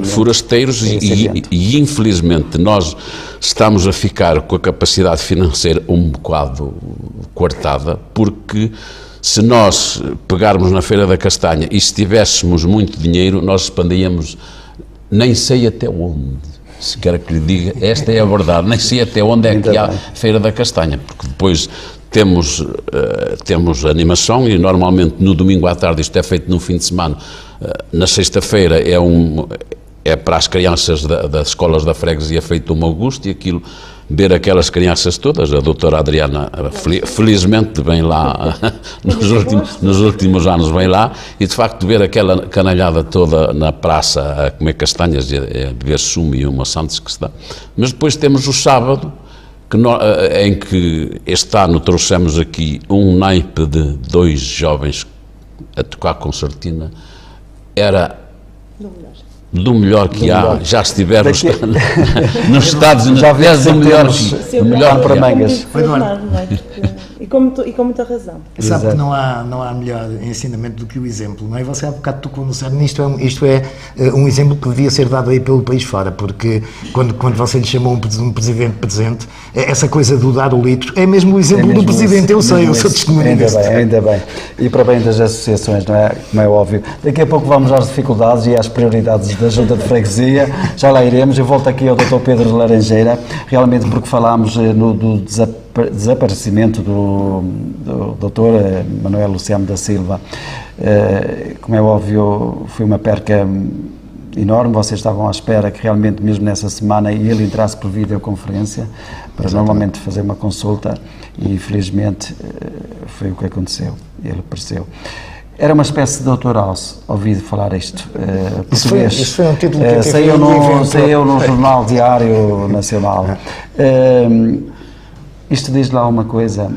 Forasteiros e infelizmente nós estamos a ficar com a capacidade financeira um bocado coartada, porque se nós pegarmos na Feira da Castanha e se tivéssemos muito dinheiro, nós expandíamos, nem sei até onde, se quer que lhe diga, esta é a verdade, nem sei até onde é que há Feira da Castanha, porque depois temos animação e normalmente no domingo à tarde, isto é feito no fim de semana, na sexta-feira é para as crianças das escolas da freguesia feito uma Augusto, e aquilo, ver aquelas crianças todas, a doutora Adriana felizmente vem lá, nos últimos anos vem lá, e de facto ver aquela canalhada toda na praça a comer castanhas e a beber sumo e uma sandes que se dá. Mas depois temos o sábado, em que este ano trouxemos aqui um naipe de 2 jovens a tocar concertina, era do melhor que há, já estiveram nos Estados Unidos, já vi do melhor para mangas. E com muita razão. Sabe que não há melhor ensinamento do que o exemplo, não é? Você há bocado tocou no cerne, isto é um exemplo que devia ser dado aí pelo país fora, porque quando você lhe chamou um presidente presente, essa coisa do dar o litro, é mesmo o exemplo do presidente, eu sou testemunho disso. Ainda bem. E para bem das associações, não é? Como é óbvio. Daqui a pouco vamos às dificuldades e às prioridades da Junta de Freguesia, já lá iremos. Eu volto aqui ao Dr. Pedro Laranjeira, realmente porque falámos do desaparecimento do Dr. Manuel Luciano da Silva. Como é óbvio, foi uma perca enorme. Vocês estavam à espera que realmente mesmo nessa semana ele entrasse por videoconferência para normalmente fazer uma consulta, e infelizmente foi o que aconteceu, ele apareceu. Era uma espécie de Dr. House, ouvi falar isto. Isso foi um título que saiu no Jornal Diário Nacional. Isto diz lá uma coisa,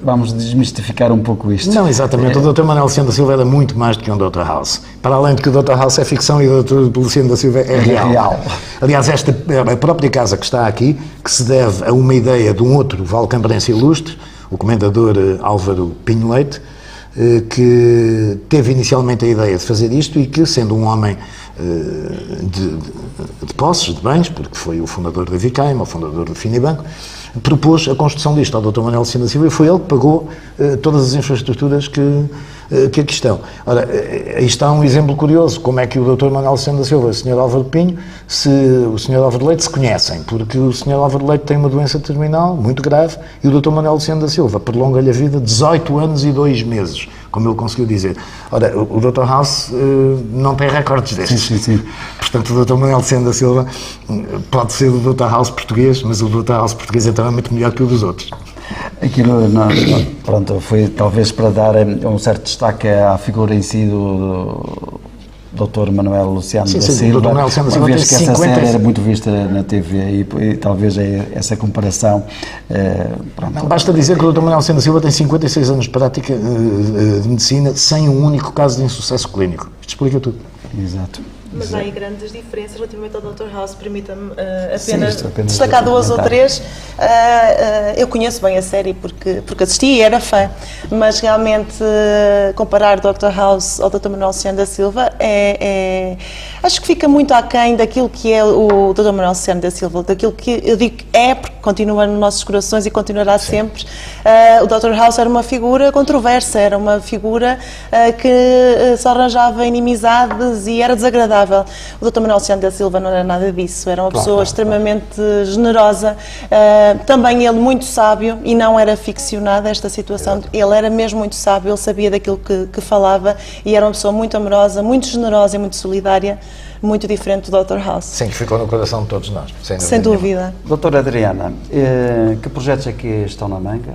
vamos desmistificar um pouco isto. Não, exatamente, o Dr. Manuel Luciano da Silva era muito mais do que um Dr. House. Para além de que o Dr. House é ficção e o Dr. Luciano da Silva é real. Aliás, a própria casa que está aqui, que se deve a uma ideia de um outro valcambrense ilustre, o comendador Álvaro Pinho Leite, que teve inicialmente a ideia de fazer isto e que, sendo um homem de posses, de bens, porque foi o fundador da Vicaima, o fundador do Finibanco, propôs a construção disto ao Dr. Manuel Luciano da Silva, e foi ele que pagou todas as infraestruturas que aqui estão. Ora, aí está um exemplo curioso, como é que o Dr. Manuel Luciano da Silva e o Sr. Álvaro Pinho, o Sr. Álvaro Leite se conhecem, porque o Sr. Álvaro Leite tem uma doença terminal muito grave e o Dr. Manuel Luciano da Silva prolonga-lhe a vida 18 anos e 2 meses, como ele conseguiu dizer. Ora, o Dr. House não tem recordes destes. Sim. Portanto, o Dr. Manuel Luciano da Silva pode ser o Dr. House português, mas o Dr. House português então é muito melhor que o dos outros. Aquilo, pronto, foi talvez para dar um certo destaque à figura em si do Dr. Manuel Luciano da Silva, uma vez que essa série era muito vista na TV e talvez essa comparação... Não, basta dizer que o Dr. Manuel Luciano da Silva tem 56 anos de prática de medicina sem um único caso de insucesso clínico. Isto explica tudo. Exato. Mas há aí grandes diferenças relativamente ao Dr. House. Permita-me apenas apenas destacar duas ou comentário. três. Eu conheço bem a série porque assisti e era fã, mas realmente comparar Dr. House ao Dr. Manuel Luciano da Silva acho que fica muito aquém daquilo que é o Dr. Manuel Luciano da Silva, daquilo que eu digo que é, porque continua nos nossos corações e continuará sempre. O Dr. House era uma figura controversa, era uma figura que se arranjava inimizades e era desagradável. O Dr. Manuel Luciano da Silva não era nada disso, era uma pessoa extremamente generosa, também ele muito sábio e não era ficcionada esta situação, ele era mesmo muito sábio, ele sabia daquilo que falava e era uma pessoa muito amorosa, muito generosa e muito solidária, muito diferente do Dr. House. Sim, que ficou no coração de todos nós, Sem dúvida. Doutora Adriana, que projetos aqui estão na manga,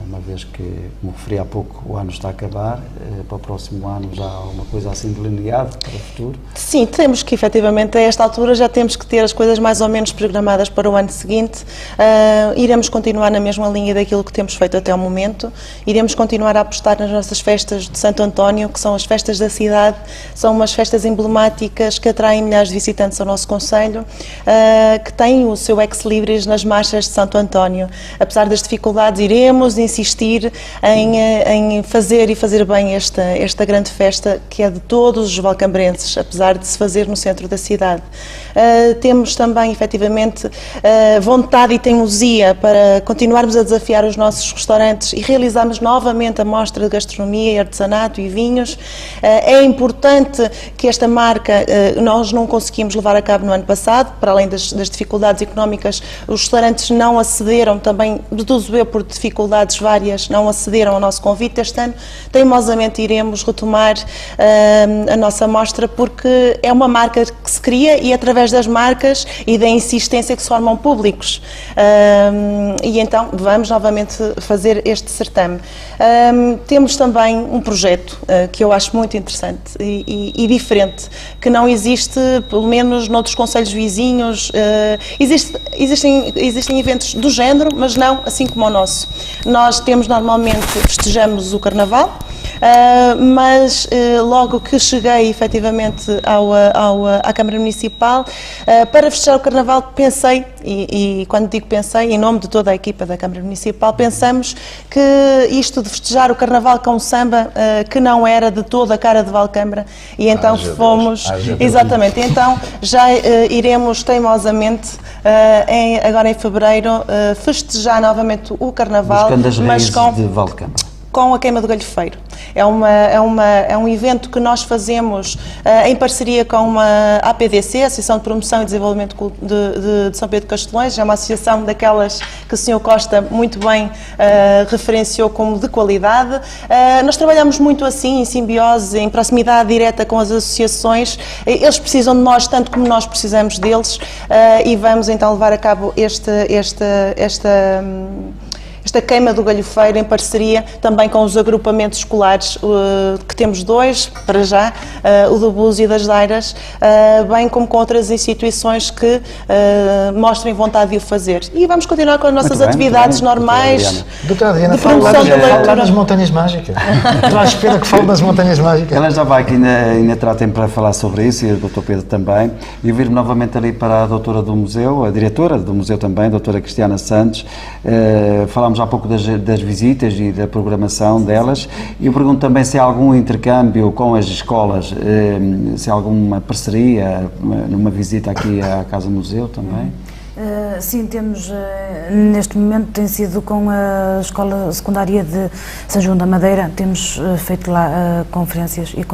uma vez que, como referi há pouco, o ano está a acabar, para o próximo ano já há uma coisa assim delineada para o futuro? Sim, temos que efetivamente a esta altura já temos que ter as coisas mais ou menos programadas para o ano seguinte. Iremos continuar na mesma linha daquilo que temos feito até o momento, iremos continuar a apostar nas nossas festas de Santo António, que são as festas da cidade, são umas festas emblemáticas que atraem milhares de visitantes ao nosso concelho, que têm o seu ex-libris nas marchas de Santo António. Apesar das dificuldades, iremos insistir em fazer e fazer bem esta grande festa que é de todos os valcambrenses, apesar de se fazer no centro da cidade. Temos também, efetivamente, vontade e teimosia para continuarmos a desafiar os nossos restaurantes e realizarmos novamente a mostra de gastronomia e artesanato e vinhos. É importante que esta marca nós não conseguimos levar a cabo no ano passado, para além das dificuldades económicas, os restaurantes não acederam, também deduzo eu por dificuldades várias, não acederam ao nosso convite. Este ano, teimosamente, iremos retomar a nossa mostra, porque é uma marca que se cria e através das marcas e da insistência que se formam públicos. E então vamos novamente fazer este certame. Temos também um projeto que eu acho muito interessante e diferente, que não existe, pelo menos noutros concelhos vizinhos. Existem eventos do género, mas não assim como o nosso. Nós normalmente festejamos o Carnaval, mas logo que cheguei efetivamente à Câmara Municipal, para festejar o Carnaval, pensei, e quando digo pensei, em nome de toda a equipa da Câmara Municipal, pensamos que isto de festejar o Carnaval com samba, que não era de toda a cara de Valcambra, e então fomos... Exatamente, então já iremos teimosamente, agora em fevereiro, festejar novamente o Carnaval, mas de Valcambra. Com a queima do galhofeiro. É um evento que nós fazemos em parceria com a APDC, Associação de Promoção e Desenvolvimento de São Pedro de Castelões. É uma associação daquelas que o Sr. Costa muito bem referenciou como de qualidade. Nós trabalhamos muito assim, em simbiose, em proximidade direta com as associações. Eles precisam de nós tanto como nós precisamos deles, e vamos então levar a cabo esta queima do galhofeiro em parceria também com os agrupamentos escolares, que temos dois, para já, o do Búzios e das Dairas, bem como com outras instituições que mostrem vontade de o fazer. E vamos continuar com as nossas atividades normais. Doutora Adriana, de promoção da leitura. Das Montanhas Mágicas. Estou à espera que fale das Montanhas Mágicas. Ela já vai aqui, ainda terá tempo para falar sobre isso, e o Dr. Pedro também. E eu vir-me novamente ali para a doutora do museu, a diretora do museu também, a doutora Cristiana Santos. Falámos há pouco das visitas e da programação delas, e eu pergunto também se há algum intercâmbio com as escolas, se há alguma parceria numa visita aqui à Casa Museu também. Sim, temos, neste momento tem sido com a Escola Secundária de São João da Madeira, temos feito lá conferências e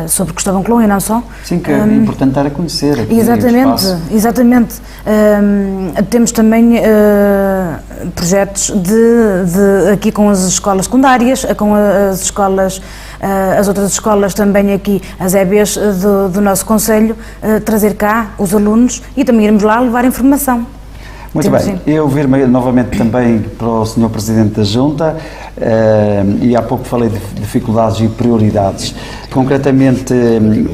sobre Cristóvão Colombo e não só. Sim, que é importante estar a conhecer aqui. Exatamente. Temos também projetos aqui com as escolas secundárias, com as escolas, as outras escolas também aqui, as EBs do nosso concelho, trazer cá os alunos e também irmos lá levar informação. Muito bem, eu vir-me novamente também para o Sr. Presidente da Junta, e há pouco falei de dificuldades e prioridades. Concretamente,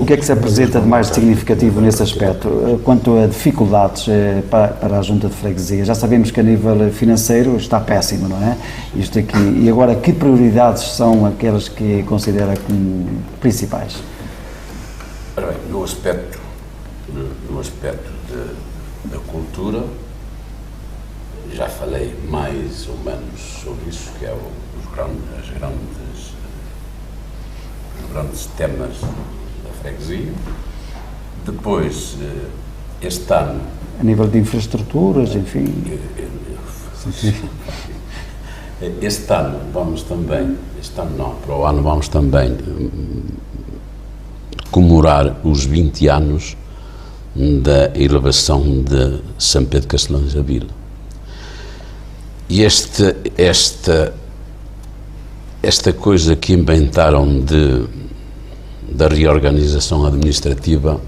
o que é que se apresenta de mais significativo nesse aspecto? Quanto a dificuldades para a Junta de Freguesia, já sabemos que a nível financeiro está péssimo, não é? Isto aqui. E agora, que prioridades são aquelas que considera como principais? Ora bem, no aspecto da cultura, já falei mais ou menos sobre isso, que é os grandes temas da freguesia. Depois, este ano... A nível de infraestruturas, enfim... Este ano vamos também, para o ano vamos também comemorar os 20 anos da elevação de São Pedro de Castelões à vila. E esta coisa que inventaram da reorganização administrativa,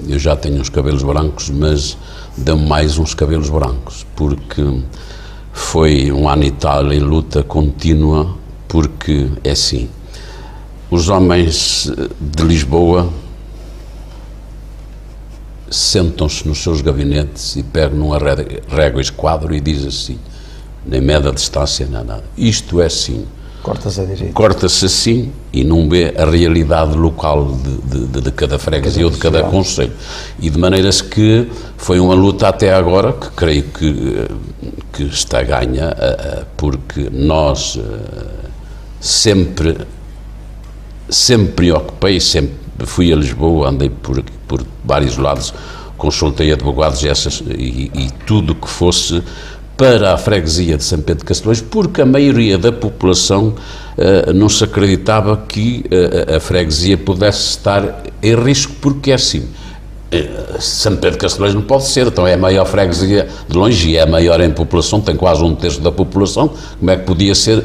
eu já tenho uns cabelos brancos, mas dão mais uns cabelos brancos, porque foi um ano e tal em luta contínua, porque é assim, os homens de Lisboa sentam-se nos seus gabinetes e pegam numa régua esquadro e dizem assim, nem mede a distância, nem nada. Isto é assim. Corta-se a direita. Corta-se assim e não vê a realidade local de cada freguesia ou de cada concelho. E de maneiras que foi uma luta até agora, que creio que está ganha, porque nós sempre preocupei, sempre fui a Lisboa, andei por vários lados, consultei advogados e tudo que fosse para a freguesia de São Pedro de Castelões, porque a maioria da população não se acreditava que a freguesia pudesse estar em risco, porque é assim, São Pedro de Castelões não pode ser, então é a maior freguesia de longe e é a maior em população, tem quase 1/3 da população, como é que podia ser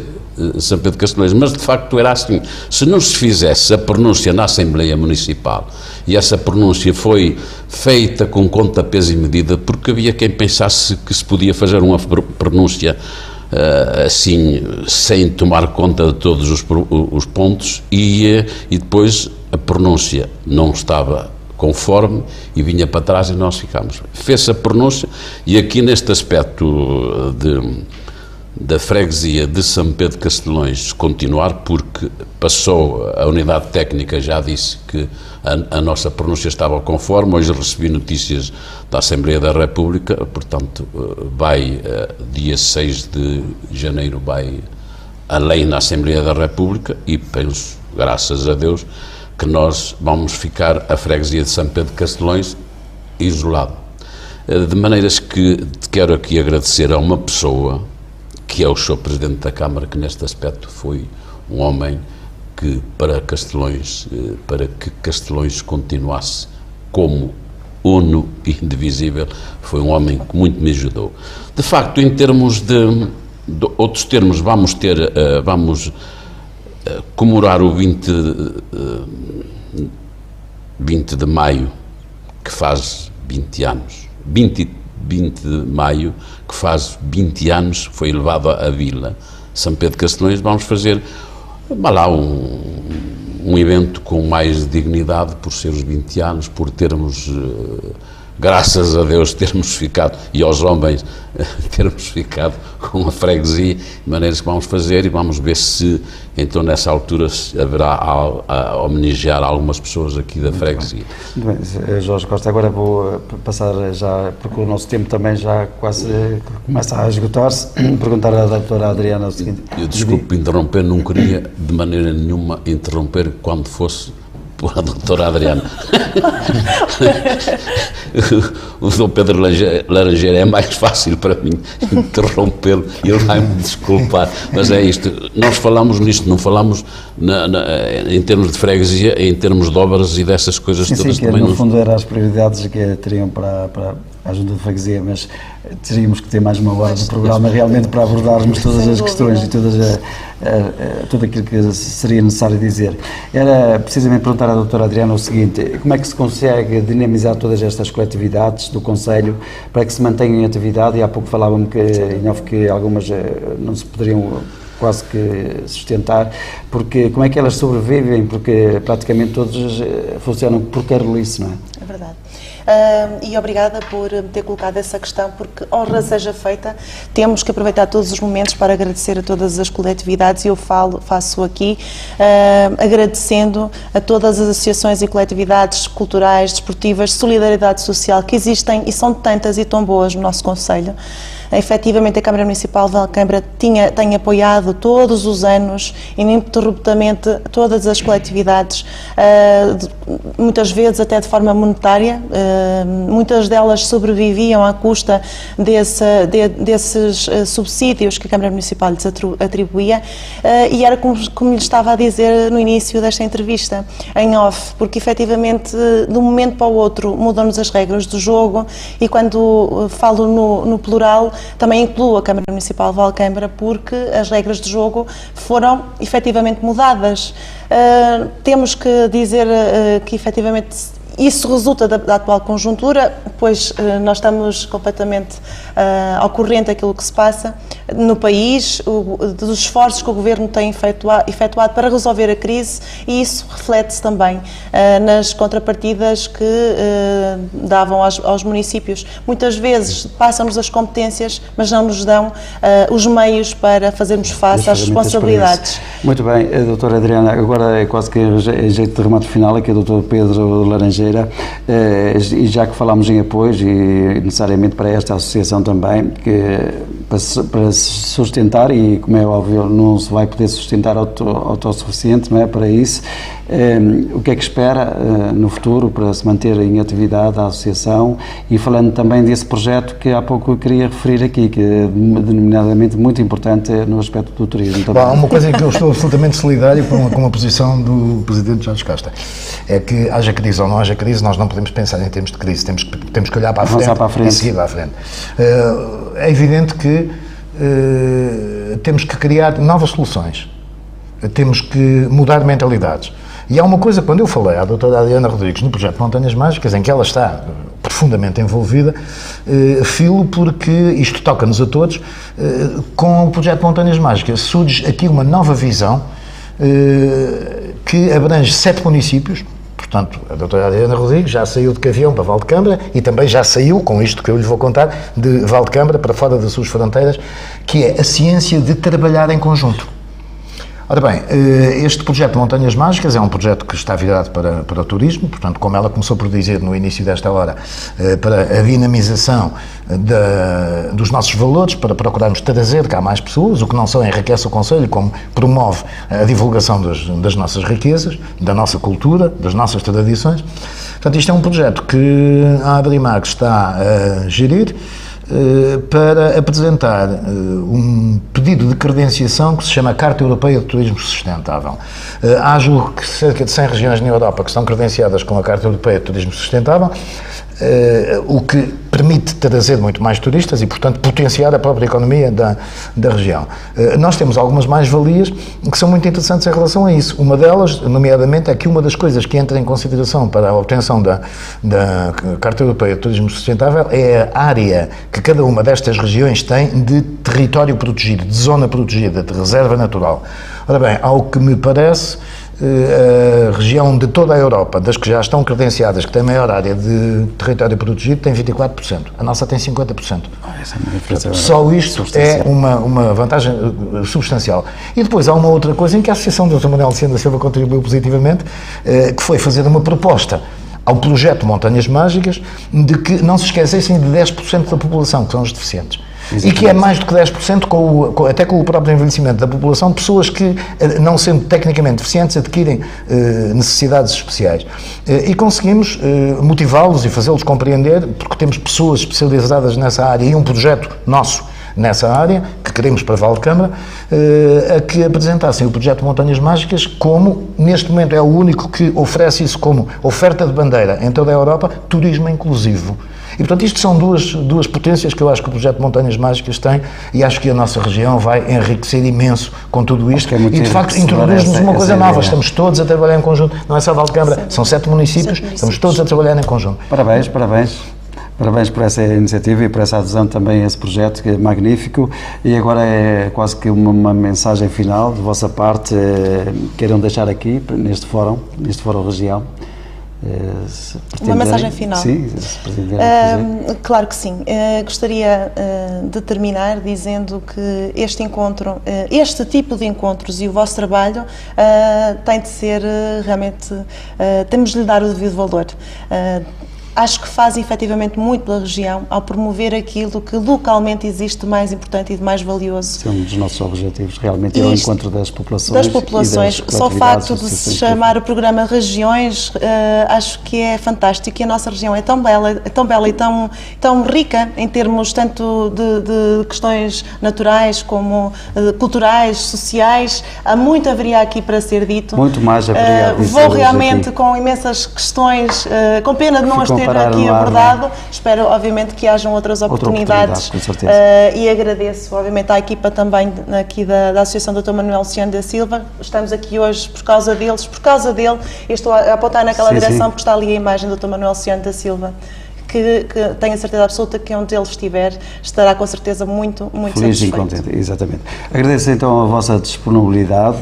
São Pedro de Castelões? Mas de facto era assim, se não se fizesse a pronúncia na Assembleia Municipal, e essa pronúncia foi feita com conta, peso e medida, porque havia quem pensasse que se podia fazer uma pronúncia assim, sem tomar conta de todos os pontos, e depois a pronúncia não estava conforme e vinha para trás e nós ficámos. Fez-se a pronúncia, e aqui neste aspecto da freguesia de São Pedro de Castelões continuar, porque passou, a unidade técnica já disse que a nossa pronúncia estava conforme, hoje recebi notícias da Assembleia da República, portanto vai, dia 6 de janeiro vai a lei na Assembleia da República e penso, graças a Deus, que nós vamos ficar a freguesia de São Pedro de Castelões isolado. De maneiras que quero aqui agradecer a uma pessoa, que é o Sr. Presidente da Câmara, que neste aspecto foi um homem que para que Castelões continuasse como uno e indivisível, foi um homem que muito me ajudou. De facto, em termos de outros termos, vamos comemorar o 20 de maio, que faz 20 anos, 20 de maio, que faz 20 anos, foi elevado à vila São Pedro de Castelões. Vamos fazer lá um evento com mais dignidade, por ser os 20 anos, por termos, graças a Deus, termos ficado, e aos homens, termos ficado com a freguesia, de maneiras que vamos fazer, e vamos ver se, então, nessa altura, haverá a homenagear algumas pessoas aqui da freguesia. Muito bem, Jorge Costa, agora vou passar já, porque o nosso tempo também já quase começa a esgotar-se, perguntar à doutora Adriana o seguinte. Eu desculpe interromper, não queria de maneira nenhuma interromper quando fosse a doutora Adriana. O Dr. Pedro Laranjeira é mais fácil para mim interrompê-lo e ele vai-me desculpar, mas é isto, nós falamos nisto, não falamos em termos de freguesia, em termos de obras e dessas coisas todas. Sim, que no fundo eram as prioridades que teriam para a Junta de Freguesia, mas teríamos que ter mais uma hora de programa realmente para abordarmos todas as questões e tudo aquilo que seria necessário dizer. Era precisamente perguntar à doutora Adriana o seguinte: como é que se consegue dinamizar todas estas coletividades do Conselho para que se mantenham em atividade? E há pouco falavam-me que algumas não se poderiam quase que sustentar, porque como é que elas sobrevivem? Porque praticamente todas funcionam por carolice, não é? É verdade. e obrigada por ter colocado essa questão, porque honra seja feita, temos que aproveitar todos os momentos para agradecer a todas as coletividades, e eu faço aqui agradecendo a todas as associações e coletividades culturais, desportivas, de solidariedade social que existem e são tantas e tão boas no nosso concelho. Efetivamente, a Câmara Municipal de Valcambra tem apoiado todos os anos, ininterruptamente, todas as coletividades, muitas vezes até de forma monetária. Muitas delas sobreviviam à custa desses subsídios que a Câmara Municipal lhes atribuía, e era como lhe estava a dizer no início desta entrevista, em off, porque efetivamente, de um momento para o outro, mudam-nos as regras do jogo, e quando falo no plural, também incluo a Câmara Municipal de Valcambra, porque as regras de jogo foram efetivamente mudadas. Temos que dizer que efetivamente isso resulta da atual conjuntura, pois nós estamos completamente ao corrente daquilo que se passa no país, dos esforços que o Governo tem efetuado para resolver a crise, e isso reflete-se também nas contrapartidas que davam aos municípios. Muitas vezes passam-nos as competências, mas não nos dão os meios para fazermos face às responsabilidades. Muito bem, doutora Adriana, agora é quase que em jeito de remate final, aqui o Dr. Pedro Laranjeira, e já que falamos em apoios, e necessariamente para esta associação também, que para se sustentar, e como é óbvio não se vai poder sustentar autossuficiente, não é, para isso, o que é que espera no futuro para se manter em atividade a associação, e falando também desse projeto que há pouco eu queria referir aqui, que é denominadamente muito importante no aspecto do turismo também. Bom, uma coisa em que eu estou absolutamente solidário com a posição do Presidente Jorge Costa, é que haja crise ou não haja crise, nós não podemos pensar em termos de crise, temos que olhar para a frente e seguir para a frente. É evidente que temos que criar novas soluções, temos que mudar mentalidades. E há uma coisa, quando eu falei à doutora Adriana Rodrigues no projeto Montanhas Mágicas, em que ela está profundamente envolvida, filo porque isto toca-nos a todos, com o projeto Montanhas Mágicas surge aqui uma nova visão que abrange 7 municípios. Portanto, a doutora Adriana Rodrigues já saiu de Cavião para Valdecâmara, e também já saiu, com isto que eu lhe vou contar, de Valdecâmara para fora das suas fronteiras, que é a ciência de trabalhar em conjunto. Ora bem, este projeto de Montanhas Mágicas é um projeto que está virado para o turismo, portanto, como ela começou por dizer no início desta hora, para a dinamização dos nossos valores, para procurarmos trazer cá mais pessoas, o que não só enriquece o Concelho, como promove a divulgação das nossas riquezas, da nossa cultura, das nossas tradições. Portanto, isto é um projeto que a Adrimag está a gerir, para apresentar um pedido de credenciação que se chama Carta Europeia de Turismo Sustentável. Há, julgo que, cerca de 100 regiões na Europa que estão credenciadas com a Carta Europeia de Turismo Sustentável, o que permite trazer muito mais turistas e, portanto, potenciar a própria economia da região. Nós temos algumas mais-valias que são muito interessantes em relação a isso. Uma delas, nomeadamente, é que uma das coisas que entra em consideração para a obtenção da Carta Europeia de Turismo Sustentável é a área que cada uma destas regiões tem de território protegido, de zona protegida, de reserva natural. Ora bem, ao que me parece, a região de toda a Europa, das que já estão credenciadas, que tem maior área de território protegido, tem 24%. A nossa tem 50%. Só isto é uma vantagem substancial. E depois há uma outra coisa em que a Associação do Dr. Manuel Luciano da Silva contribuiu positivamente, que foi fazer uma proposta ao projeto Montanhas Mágicas de que não se esquecessem de 10% da população, que são os deficientes. Exatamente. E que é mais do que 10%, até com o próprio envelhecimento da população, pessoas que, não sendo tecnicamente deficientes, adquirem necessidades especiais. E conseguimos motivá-los e fazê-los compreender, porque temos pessoas especializadas nessa área e um projeto nosso nessa área, que queremos para Valdecâmara, a que apresentassem o projeto Montanhas Mágicas como, neste momento, é o único que oferece isso como oferta de bandeira em toda a Europa, turismo inclusivo. E, portanto, isto são duas potências que eu acho que o projeto Montanhas Mágicas tem, e acho que a nossa região vai enriquecer imenso com tudo isto, e, de facto, introduz-nos uma coisa nova. Estamos todos a trabalhar em conjunto, não é só Valdecâmara, são 7 municípios, estamos todos a trabalhar em conjunto. Parabéns, parabéns. Parabéns por essa iniciativa e por essa adesão também a esse projeto, que é magnífico. E agora é quase que uma mensagem final de vossa parte, queiram deixar aqui, neste fórum região. Uma mensagem final? Sim, se pretenderem dizer. Claro que sim. Gostaria de terminar dizendo que este encontro, este tipo de encontros e o vosso trabalho tem de ser realmente, temos de lhe dar o devido valor. Acho que faz efetivamente muito pela região ao promover aquilo que localmente existe de mais importante e de mais valioso. Esse é um dos nossos objetivos, realmente, é o encontro das populações. Das populações. Só o facto de se chamar o programa Regiões, acho que é fantástico, e a nossa região é tão bela e tão rica em termos tanto de questões naturais como culturais, sociais. Há muito haveria aqui para ser dito. Muito mais haveria a dizer. Vou realmente com imensas questões, com pena de não as ter aqui abordado. Espero, obviamente, que hajam outras oportunidades. Com certeza. E agradeço, obviamente, à equipa também aqui da Associação Dr. Manuel Luciano da Silva. Estamos aqui hoje por causa deles, por causa dele. Eu estou a apontar naquela direção porque está ali a imagem do Dr. Manuel Luciano da Silva. Que tenho a certeza absoluta que onde ele estiver estará com certeza muito feliz satisfeito. E contente, exatamente. Agradeço então a vossa disponibilidade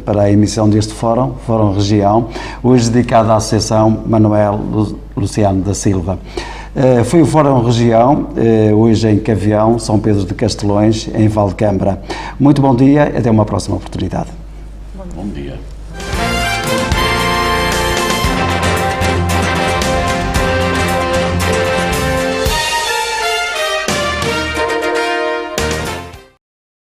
para a emissão deste Fórum Região, hoje dedicado à Associação Manuel Luciano da Silva. Foi o Fórum Região, hoje em Cavião, São Pedro de Castelões, em Valcambra. Muito bom dia e até uma próxima oportunidade.